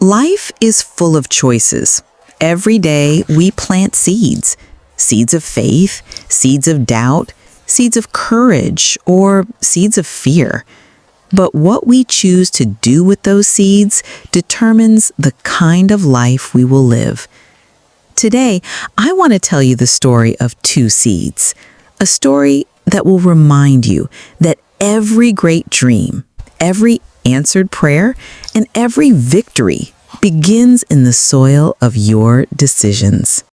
Life is full of choices. Every day we plant seeds. Seeds of faith, seeds of doubt, seeds of courage, or seeds of fear. But what we choose to do with those seeds determines the kind of life we will live. Today, I want to tell you the story of two seeds. A story that will remind you that every great dream, every answered prayer, and every victory begins in the soil of your decisions.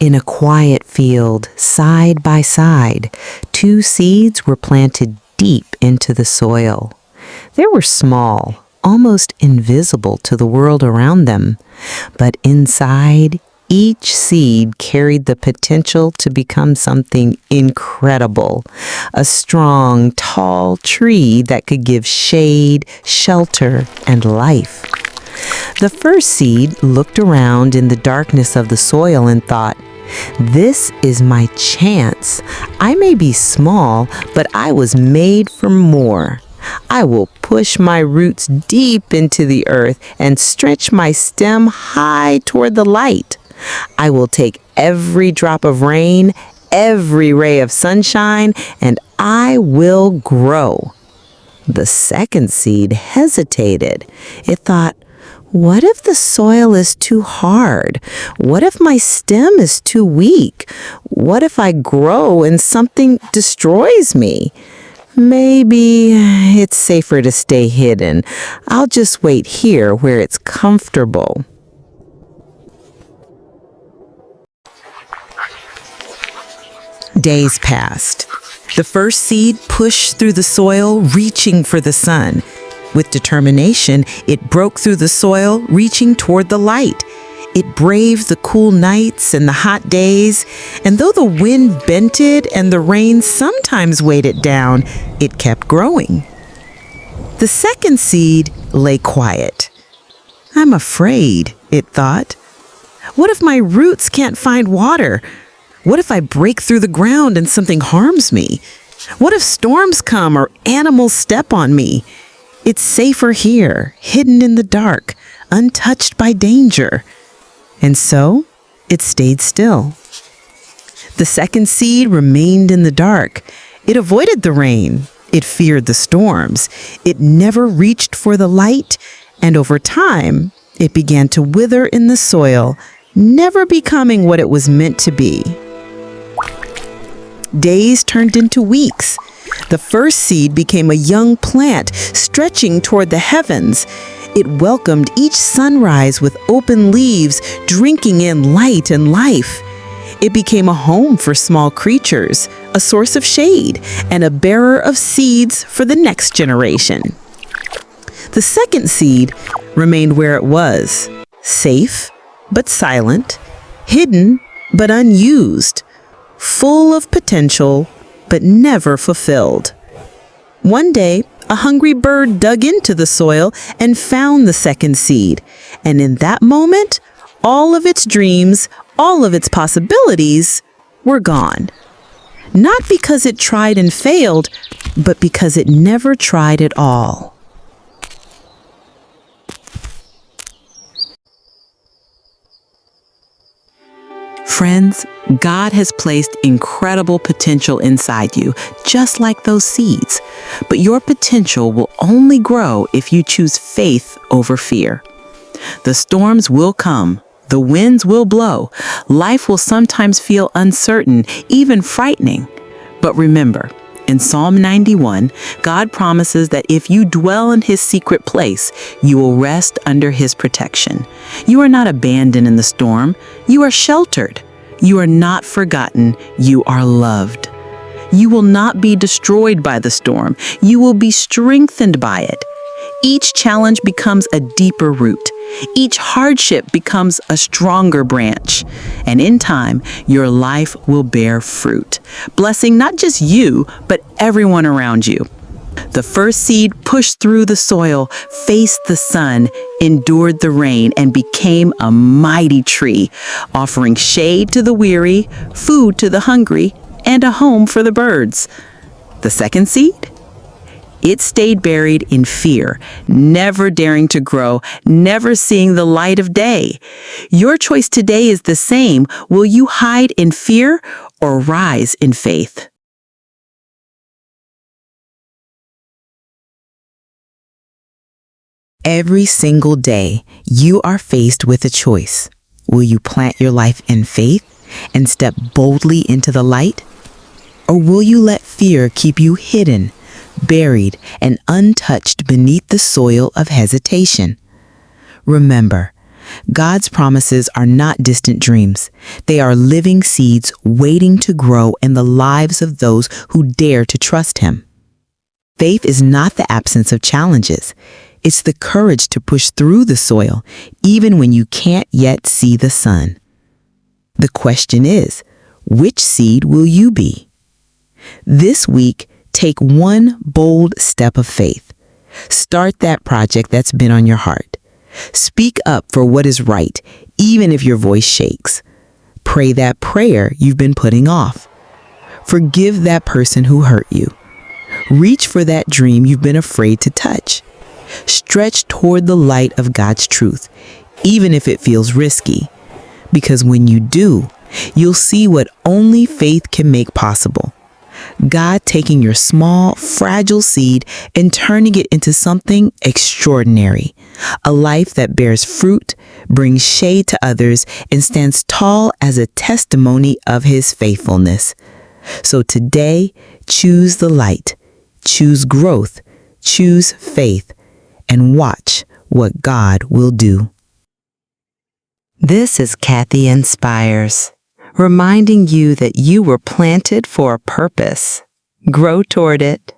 In a quiet field, side by side, two seeds were planted deep into the soil. They were small, almost invisible to the world around them, but inside, each seed carried the potential to become something incredible, a strong, tall tree that could give shade, shelter, and life. The first seed looked around in the darkness of the soil and thought, "This is my chance. I may be small, but I was made for more. I will push my roots deep into the earth and stretch my stem high toward the light. I will take every drop of rain, every ray of sunshine, and I will grow." The second seed hesitated. It thought, "What if the soil is too hard? What if my stem is too weak? What if I grow and something destroys me? Maybe it's safer to stay hidden. I'll just wait here where it's comfortable." Days passed. The first seed pushed through the soil, reaching for the sun. With determination, it broke through the soil, reaching toward the light. It braved the cool nights and the hot days, and though the wind bent it and the rain sometimes weighed it down, it kept growing. The second seed lay quiet. "I'm afraid," it thought. "What if my roots can't find water? What if I break through the ground and something harms me? What if storms come or animals step on me? It's safer here, hidden in the dark, untouched by danger." And so, it stayed still. The second seed remained in the dark. It avoided the rain. It feared the storms. It never reached for the light, and over time, it began to wither in the soil, never becoming what it was meant to be. Days turned into weeks. The first seed became a young plant, stretching toward the heavens. It welcomed each sunrise with open leaves, drinking in light and life. It became a home for small creatures, a source of shade, and a bearer of seeds for the next generation. The second seed remained where it was, safe but silent, hidden but unused, full of potential but never fulfilled. One day, a hungry bird dug into the soil and found the second seed. And in that moment, all of its dreams, all of its possibilities were gone. Not because it tried and failed, but because it never tried at all. Friends, God has placed incredible potential inside you, just like those seeds. But your potential will only grow if you choose faith over fear. The storms will come. The winds will blow. Life will sometimes feel uncertain, even frightening. But remember, in Psalm 91, God promises that if you dwell in His secret place, you will rest under His protection. You are not abandoned in the storm. You are sheltered. You are not forgotten. You are loved. You will not be destroyed by the storm. You will be strengthened by it. Each challenge becomes a deeper root. Each hardship becomes a stronger branch. And in time, your life will bear fruit, blessing not just you, but everyone around you. The first seed pushed through the soil, faced the sun, endured the rain, and became a mighty tree, offering shade to the weary, food to the hungry, and a home for the birds. The second seed? It stayed buried in fear, never daring to grow, never seeing the light of day. Your choice today is the same. Will you hide in fear or rise in faith? Every single day, you are faced with a choice. Will you plant your life in faith and step boldly into the light? Or will you let fear keep you hidden, buried, and untouched beneath the soil of hesitation? Remember, God's promises are not distant dreams. They are living seeds waiting to grow in the lives of those who dare to trust Him. Faith is not the absence of challenges. It's the courage to push through the soil, even when you can't yet see the sun. The question is, which seed will you be? This week, take one bold step of faith. Start that project that's been on your heart. Speak up for what is right, even if your voice shakes. Pray that prayer you've been putting off. Forgive that person who hurt you. Reach for that dream you've been afraid to touch. Stretch toward the light of God's truth, even if it feels risky. Because when you do, you'll see what only faith can make possible. God taking your small, fragile seed and turning it into something extraordinary. A life that bears fruit, brings shade to others, and stands tall as a testimony of His faithfulness. So today, choose the light, choose growth, choose faith, and watch what God will do. This is Kathy Inspires, reminding you that you were planted for a purpose. Grow toward it.